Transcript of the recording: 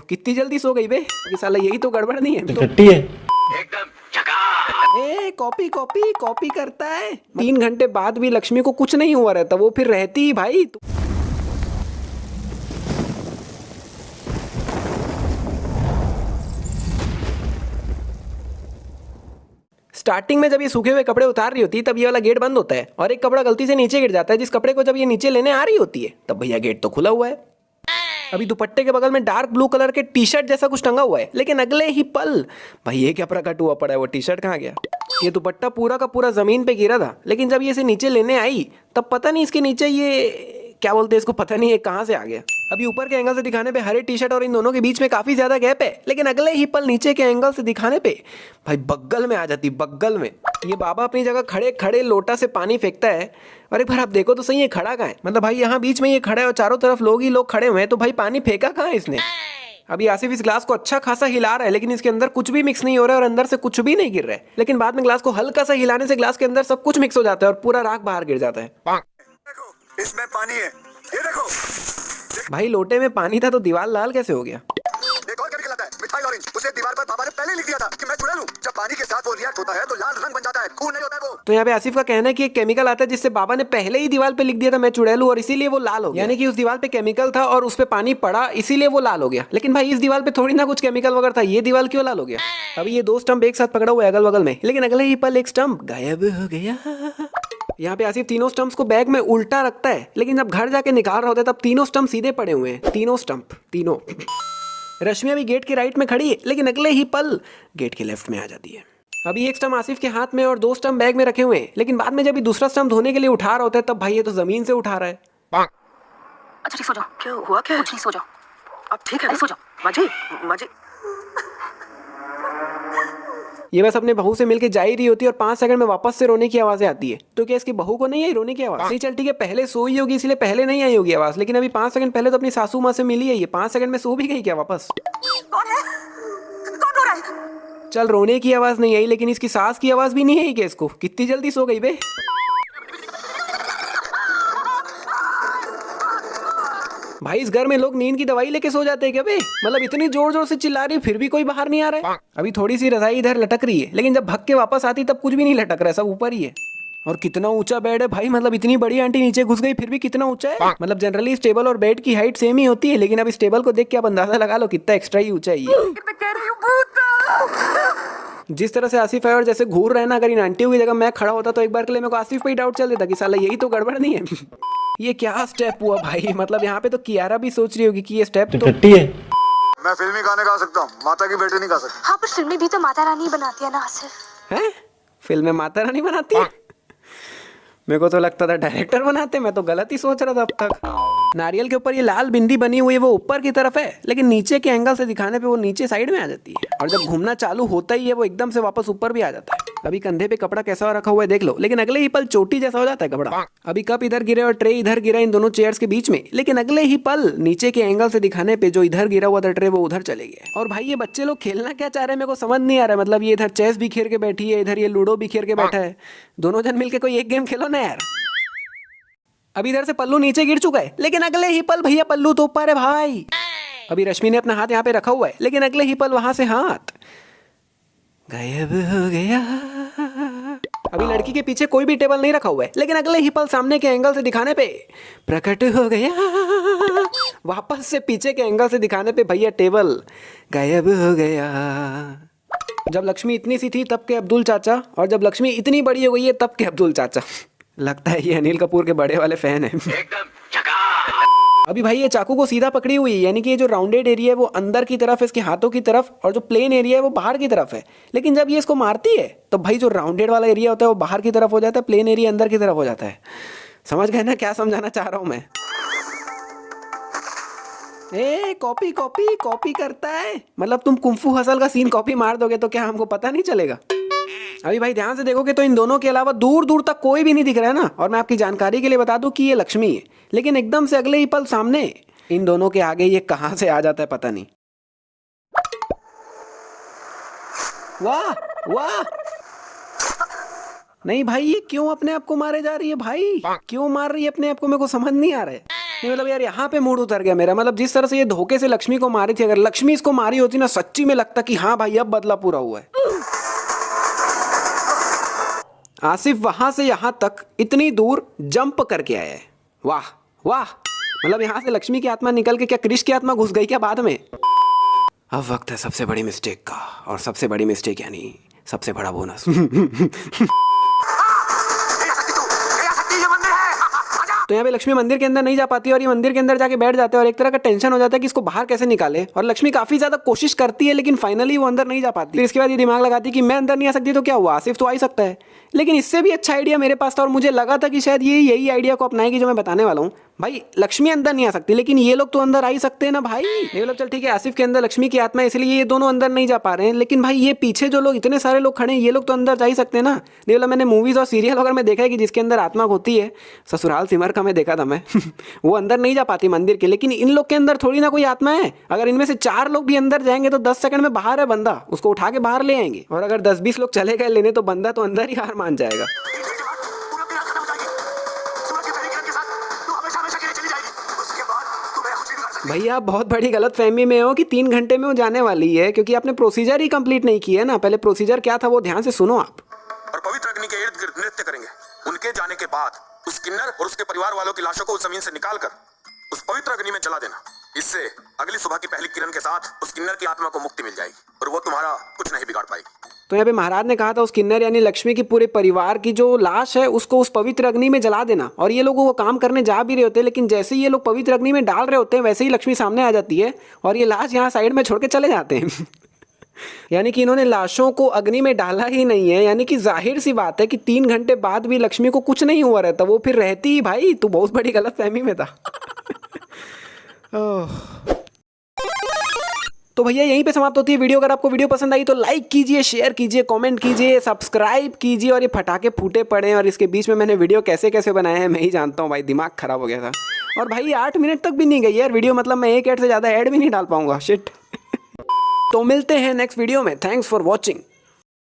कितनी जल्दी सो गई बे? ये साला यही तो गड़बड़ नहीं है तो एकदम झकास। ए कॉपी कॉपी कॉपी करता है। 3 घंटे बाद भी लक्ष्मी को कुछ नहीं हुआ रहता, वो फिर रहती ही भाई। स्टार्टिंग में जब ये सूखे हुए कपड़े उतार रही होती है तब ये वाला गेट बंद होता है और एक कपड़ा गलती से नीचे गिर जाता है। जिस कपड़े को जब ये नीचे लेने आ रही होती है तब भैया गेट तो खुला हुआ है। अभी दुपट्टे के बगल में डार्क ब्लू कलर के टी शर्ट जैसा कुछ टंगा हुआ है, लेकिन अगले ही पल भाई ये क्या प्रकट हुआ पड़ा है, वो टी शर्ट कहाँ गया? ये दुपट्टा पूरा का पूरा जमीन पे गिरा था, लेकिन जब ये इसे नीचे लेने आई तब पता नहीं इसके नीचे ये क्या बोलते हैं इसको, पता नहीं ये कहाँ से आ गया। अभी ऊपर के एंगल से दिखाने पे हरे टी शर्ट और इन दोनों के बीच में काफी ज्यादा गैप है, लेकिन अगले ही पल नीचे के एंगल से दिखाने पे भाई बगल में आ जाती, बगल में। ये बाबा अपनी जगह खड़े खड़े लोटा से पानी फेंकता है और एक बार आप देखो तो सही है खड़ा कहाँ है, मतलब भाई यहाँ बीच में ये खड़ा है और चारों तरफ लोग ही लोग खड़े हुए हैं, तो भाई पानी फेंका कहाँ है इसने? अभी आसिफ इस ग्लास को अच्छा खासा हिला रहा है, लेकिन इसके अंदर कुछ भी मिक्स नहीं हो रहा है और अंदर से कुछ भी नहीं गिर रहा है। लेकिन बाद में ग्लास को हल्का सा हिलाने से ग्लास के अंदर सब कुछ मिक्स हो जाता है और पूरा राख बाहर गिर जाता है। देखो इसमें पानी है, ये देखो। भाई लोटे में पानी था तो दीवार लाल कैसे हो गया? एक और केमिकल आता है, मिथाइल ऑरेंज। उसे दीवार पर पापा ने पहले ही लिख दिया था कि मैं चुरा लूं। जब पानी के साथ वो रिएक्ट होता है तो लाल रंग बन जाता है, खून नहीं होता है वो। तो यहाँ पे आसिफ का कहना है कि एक केमिकल आता है जिससे बाबा ने पहले ही दीवार पे लिख दिया था मैं चुड़ैलू, और इसीलिए वो लाल हो गया। यानी कि उस दीवार पे केमिकल था और उस पे पानी पड़ा, इसीलिए वो लाल हो गया। लेकिन भाई इस दीवार पे थोड़ी ना कुछ केमिकल वगैरह था, ये दीवार क्यों लाल हो गया? अभी ये 2 स्टंप एक साथ पकड़ा हुआ है अगल बगल में, लेकिन अगले ही पल एक स्टंप गायब हो गया। यहाँ पे आसिफ तीनों स्टंप्स को बैग में उल्टा रखता है, लेकिन जब घर जाके निकाल रहा होता है तब तीनों स्टंप सीधे पड़े हुए हैं, तीनों स्टंप तीनों। रश्मि अभी गेट के राइट में खड़ी है, लेकिन अगले ही पल गेट के लेफ्ट में आ जाती है। अभी एक स्टंप आसिफ के हाथ में और 2 स्टंप बैग में रखे हुए हैं, लेकिन बाद में जब दूसरा स्टंप धोने के लिए उठा रहा होता है तब भाई ये तो जमीन से उठा रहा है। अच्छा ठीक, सो जाओ। क्या हुआ? क्या कुछ नहीं, सो जाओ। अब ठीक है, सो जाओ। माजी माजी ये बस अपने बहू से मिलके जा ही रही होती है और 5 सेकंड में वापस से रोने की आवाजें आती है। तो क्या इसकी बहू को नहीं आई रोने की आवाज? नहीं चल ठीक है, पहले सोई होगी इसलिए पहले नहीं आई होगी आवाज, लेकिन अभी 5 सेकंड पहले तो अपनी सासू माँ से मिली है, ये 5 सेकंड में सो भी गई क्या वापस? कौन है? कौन रो रहा है? चल रोने की आवाज नहीं आई, लेकिन इसकी सास की आवाज भी नहीं आई क्या इसको? कितनी जल्दी सो गई बे? भाई इस घर में लोग नींद की दवाई लेके सो जाते हैं क्या बे? मतलब इतनी जोर जोर से चिल्ला रही फिर भी कोई बाहर नहीं आ रहा है। अभी थोड़ी सी रजाई इधर लटक रही है, लेकिन जब भग के वापस आती तब कुछ भी नहीं लटक रहा है, सब ऊपर ही है। और कितना ऊंचा बेड है भाई, मतलब इतनी बड़ी आंटी नीचे घुस गई फिर भी कितना ऊंचा है। मतलब जनरली इस टेबल और बेड की हाइट सेम ही होती है, लेकिन अब इस टेबल को देख के आप अंदाजा लगा लो कितना एक्स्ट्रा ही ऊंचा है ये। मैं कह रही हूँ भूत। जिस तरह से आसिफ है और जैसे घूर रहे ना, अगर इन आंटियों की जगह मैं खड़ा होता तो एक बार के लिए मेरे को आसिफ पे ही डाउट चल देता कि साला यही तो गड़बड़ नहीं है। ये क्या स्टेप हुआ भाई? मतलब यहाँ पे तो कियारा भी सोच रही होगी कि ये स्टेप तो टट्टी है। मैं फिल्मी गाने गा सकता हूँ, माता की बेटी नहीं गा सकता। हाँ पर फिल्में भी तो माता रानी बनाती है ना आसिफ। हैं? फिल्में माता रानी बनाती है? मेरे को तो लगता था डायरेक्टर बनाते, मैं तो गलत ही सोच रहा था अब तक। नारियल के ऊपर ये लाल बिंदी बनी हुई है वो ऊपर की तरफ है, लेकिन नीचे के एंगल से दिखाने पे वो नीचे साइड में आ जाती है, और जब घूमना चालू होता ही है वो एकदम से वापस ऊपर भी आ जाता है। अभी कंधे पे कपड़ा कैसा रखा हुआ है देख लो, लेकिन अगले ही पल चोटी जैसा हो जाता है कपड़ा। अभी कप इधर गिरे और ट्रे इधर गिरा इन दोनों चेयर्स के बीच में, लेकिन अगले ही पल नीचे के एंगल से दिखाने पे जो इधर गिरा हुआ था ट्रे वो उधर चले गए। और भाई ये बच्चे लोग खेलना क्या चाह रहे हैं मेरे को समझ नहीं आ रहा है। मतलब ये इधर चेस भी खेल के बैठी है, इधर ये लूडो भी खेल के बैठा है। दोनों जन मिलके कोई एक गेम खेलो ना यार। अभी इधर से पल्लू नीचे गिर चुका है, लेकिन अगले ही पल भैया पल्लू तो ऊपर है भाई। अभी रश्मि ने अपना हाथ यहाँ पे रखा हुआ है, लेकिन अगले ही पल वहां से हाथ गायब हो गया। अभी लड़की के पीछे कोई भी टेबल नहीं रखा हुआ है, लेकिन अगले ही पल सामने के एंगल से दिखाने पे प्रकट हो गया। वापस से पीछे के एंगल से दिखाने पे भैया टेबल गायब हो गया। जब लक्ष्मी इतनी सी थी तब के अब्दुल चाचा, और जब लक्ष्मी इतनी बड़ी हो गई है तब के अब्दुल चाचा। लगता है ये अनिल कपूर के बड़े वाले फैन है। एकदम झकास। अभी भाई ये चाकू को सीधा पकड़ी हुई है, यानी कि ये जो राउंडेड एरिया है वो अंदर की तरफ है इसके हाथों की तरफ, और जो प्लेन एरिया है वो बाहर की तरफ है। लेकिन जब ये इसको मारती है तो भाई जो राउंडेड वाला एरिया होता है वो बाहर की तरफ हो जाता है, प्लेन एरिया अंदर की तरफ हो जाता है। समझ गए ना क्या समझाना चाह रहा हूं मैं? ए कॉपी कॉपी कॉपी करता है, मतलब तुम कुंफू हसल का सीन कॉपी मार दोगे तो क्या हमको पता नहीं चलेगा? अभी भाई ध्यान से देखोगे तो इन दोनों के अलावा दूर दूर तक कोई भी नहीं दिख रहा है ना। और मैं आपकी जानकारी के लिए बता दूं कि ये लक्ष्मी है, लेकिन एकदम से अगले ही पल सामने इन दोनों के आगे ये कहां से आ जाता है पता नहीं। वाह वाह, नहीं भाई ये क्यों अपने आप को मारे जा रही है भाई? क्यों मार रही है अपने आप को? मेरे को समझ नहीं आ रहा है। नहीं मतलब यार यहाँ पे मूड उतर गया मेरा। मतलब जिस तरह से ये धोखे से लक्ष्मी को मारी थी, अगर लक्ष्मी इसको मारी होती ना, सच्ची में लगता कि हाँ भाई अब बदला पूरा हुआ है। आसिफ वहां से यहाँ तक इतनी दूर जंप करके आया है। वाह वाह। मतलब यहाँ से लक्ष्मी की आत्मा निकल के क्या क्रिश की आत्मा घुस गई क्या बाद में? अब वक्त है सबसे बड़ी मिस्टेक का, और सबसे बड़ी मिस्टेक यानी सबसे बड़ा बोनस। तो यहाँ पे लक्ष्मी मंदिर के अंदर नहीं जा पाती और ये मंदिर के अंदर जाके बैठ जाते हैं और एक तरह का टेंशन हो जाता है कि इसको बाहर कैसे निकाले। और लक्ष्मी काफी ज्यादा कोशिश करती है लेकिन फाइनली वो अंदर नहीं जा पाती। फिर इसके बाद ये दिमाग लगाती है कि मैं अंदर नहीं आ सकती तो क्या हुआ, आसिफ तो आ ही सकता है। लेकिन इससे भी अच्छा आइडिया मेरे पास था और मुझे लगा था कि शायद ये यही आइडिया को अपनाएगी जो मैं बताने वाला हूँ। भाई लक्ष्मी अंदर नहीं आ सकती लेकिन ये लोग तो अंदर आ ही सकते हैं ना भाई। ये लोग चल ठीक है, आसिफ के अंदर लक्ष्मी की आत्मा है इसलिए ये दोनों अंदर नहीं जा पा रहे हैं, लेकिन भाई ये पीछे जो लोग इतने सारे लोग खड़े हैं ये लोग तो अंदर जा ही सकते हैं ना। नहीं मतलब मैंने मूवीज और सीरियल वगैरह में देखा है कि जिसके अंदर आत्मा होती है, ससुराल सिमर का मैं देखा था मैं वो अंदर नहीं जा पाती मंदिर के। लेकिन इन लोग के अंदर थोड़ी ना कोई आत्मा है। अगर इनमें से 4 लोग भी अंदर जाएंगे तो 10 सेकंड में बाहर है बंदा, उसको उठा के बाहर ले आएंगे। और अगर 10-20 लोग चले गए लेने तो बंदा तो अंदर ही हार मान जाएगा। भैया आप बहुत बड़ी गलत फहमी में हो कि 3 घंटे में वो जाने वाली है, क्योंकि आपने प्रोसीजर ही कंप्लीट नहीं किया ना। पहले प्रोसीजर क्या था वो ध्यान से सुनो आप। और पवित्र अग्नि के इर्द गिर्द नृत्य करेंगे। उनके जाने के बाद उस किन्नर और उसके परिवार वालों की लाशों को उस जमीन से निकालकर उस पवित्र अग्नि में जला देना। इससे अगली सुबह की पहली किरण के साथ उस किन्नर की आत्मा को मुक्ति मिल जाएगी और वो तुम्हारा कुछ नहीं बिगाड़ पाएगी। तो यहाँ पे महाराज ने कहा था उस किन्नर यानी लक्ष्मी की पूरे परिवार की जो लाश है उसको उस पवित्र अग्नि में जला देना। और ये लोग वो काम करने जा भी रहे होते हैं, लेकिन जैसे ही ये लोग पवित्र अग्नि में डाल रहे होते हैं वैसे ही लक्ष्मी सामने आ जाती है और ये लाश यहाँ साइड में छोड़ के चले जाते हैं। यानी कि इन्होंने लाशों को अग्नि में डाला ही नहीं है। यानी कि जाहिर सी बात है कि 3 घंटे बाद भी लक्ष्मी को कुछ नहीं हुआ रहता, वो फिर रहती ही। भाई तू बहुत बड़ी गलत फहमी में था। तो भैया यहीं पे समाप्त होती है वीडियो। अगर आपको वीडियो पसंद आई तो लाइक कीजिए, शेयर कीजिए, कमेंट कीजिए, सब्सक्राइब कीजिए। और ये फटाके फूटे पड़े हैं और इसके बीच में मैंने वीडियो कैसे कैसे बनाए हैं मैं ही जानता हूँ भाई, दिमाग खराब हो गया था। और भाई 8 मिनट तक भी नहीं गई यार वीडियो, मतलब मैं 1 ऐड से ज़्यादा ऐड भी नहीं डाल पाऊंगा। शिट। तो मिलते हैं नेक्स्ट वीडियो में। Thanks for watching.